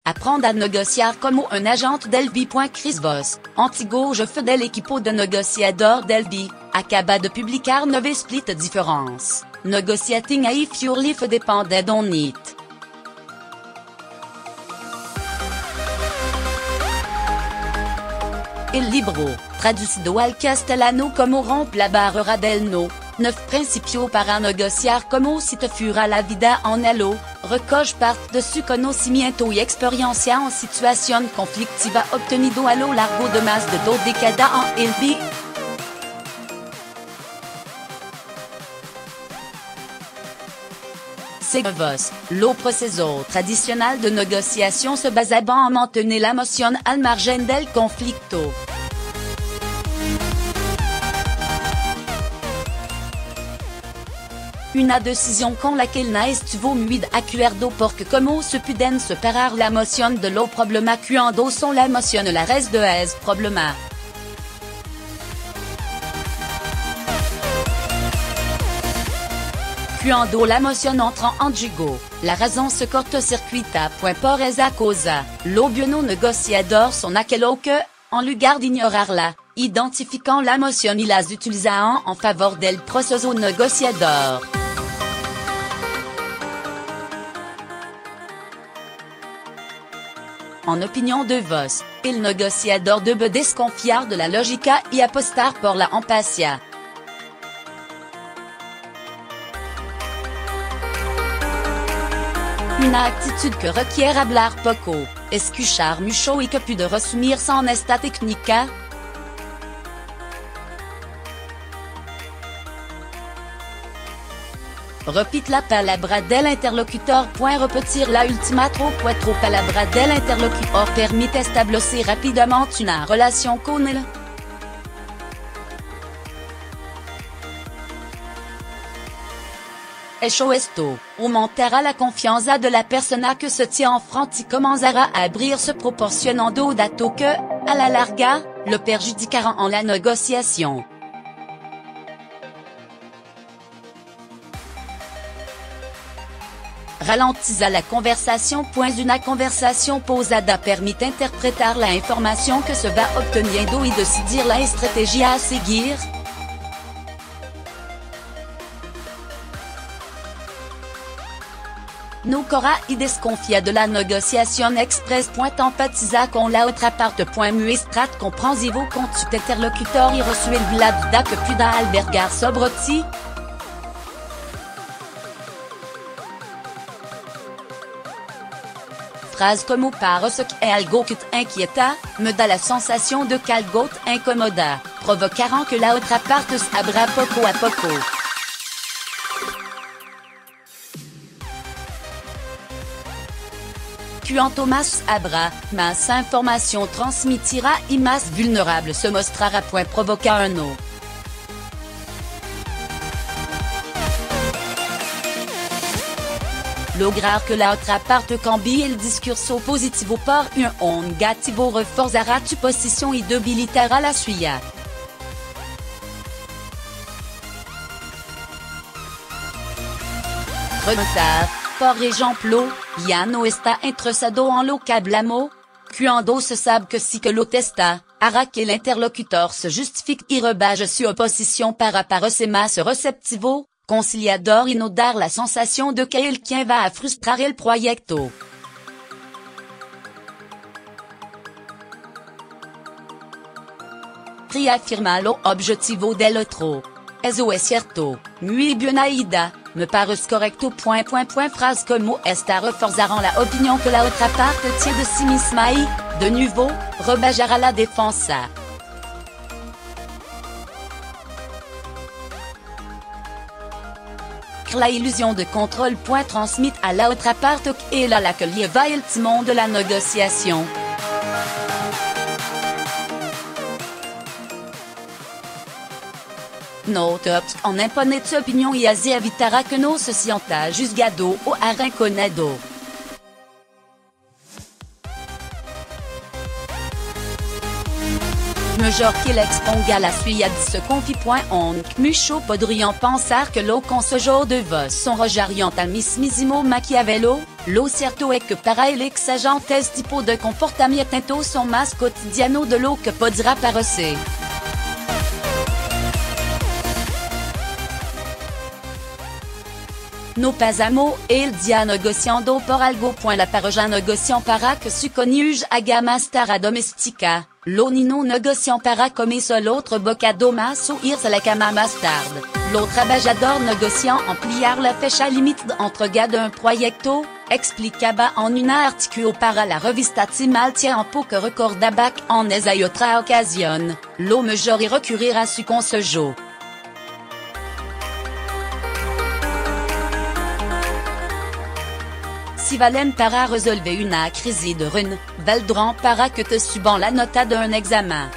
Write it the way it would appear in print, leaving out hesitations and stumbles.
Apprendre a negociar como un agente del B. Chris Voss, antigo jefe del equipo de negociador del B, acaba de publicar 9 split différences, negociating a Furlif depende d'un it. Il libro, traducido al castellano como rompe la barrera del no, 9 principios para negociar como si te fuera la vida en algo, recoge parte de su conocimiento y experiencia en situación conflictiva obtenido a lo largo de más de 2 décadas en el B. Según Voss, lo proceso tradicional de negociación se basaba en mantener la emoción al margen del conflicto. Una decisión con laquelle no estuvo muy de acuerdo porque como se pueden separar la emoción de lo problema cuando son la emoción la reste de es problema. Cuando la emoción entra en juego, la razón se cortocircuita. Por esa cosa, lo bueno negociador son aquello que, en lugar d'ignorarla, identifican la emoción y las utilizan en favor del proceso negociador. En opinion de Voss, el negociador debe desconfiar de la lógica y apostar por la empatía. Una actitud que requiere hablar poco, escuchar mucho y que puede resumirse en esta técnica. Repite la palabra del interlocutor. Repetir la última cuatro palabras del interlocutor permite establecer rápidamente una relación con él. Hecho esto, aumentará la confianza de la persona que se tient en front y comenzará a abrirse proporcionando datos que, a la larga, le perjudicarán en la negociación. Ralentiza la conversación. Una conversación pausada permite interpretar la información que se va obteniendo y decidir la estrategia a seguir. No corra y desconfia de la negociación express. Empatiza con la otra parte. Muestrat comprensivo con tu interlocutor y resuelve la duda que pueda albergar sobre ti. Frase como parece que algo que te inquieta, me da la sensación de que algo te incomoda, provocarán que la otra parte se abra poco a poco. Cuanto más abra, más información transmitirá y más vulnerable se mostrará. Provocar un no. Lograr que la otra parte cambie el discurso positivo por un negativo reforzará tu posición y debilitará la suya. Rematar, por ejemplo, ya no está interesado en lo que hablamos, cuando se sabe que si que lo testa, hará que el interlocutor se justifique y rebaje su oposición para parecer más receptivo, conciliador y no dar la sensación de que alguien va a frustrar el proyecto. Reafirma lo objetivo del otro. Eso es cierto, muy bien Aida, me parece correcto. Frase como esta reforzarán la opinión que la otra parte tiene de sí misma y, de nuevo, rebajará la defensa. La illusion de contrôle. Transmite à la otra parte que est là la que lleva el timón de la negociación. No te en imponer tu opinión y así evitará que no se sienta juzgado o arrinconado. major qu'il exponga la suya de ce confie.on mucho podriam pensar que lo consejo de vos son rogariant al mismissimo Maquiavelo. Lo cierto es que para el exagentes tipo de comportamiento son más cotidiano de lo que podrá parecer. No pasamos el día negociando por algo. La pareja negocian para que su cónyuge haga más tarea doméstica. Lo niño negocian para comerse l'autre bocado más o irse a la cama más tarde. Lo trabajador negocian ampliar la fecha límite de entrega d'un proyecto, explicaba en un artículo para la revista Timal Tiempo que recordaba que en esa y otra ocasión, lo mejor es recurrir a su consejo. Si valen para resolver una crise de run, valdrán para que te suban la nota d'un examen.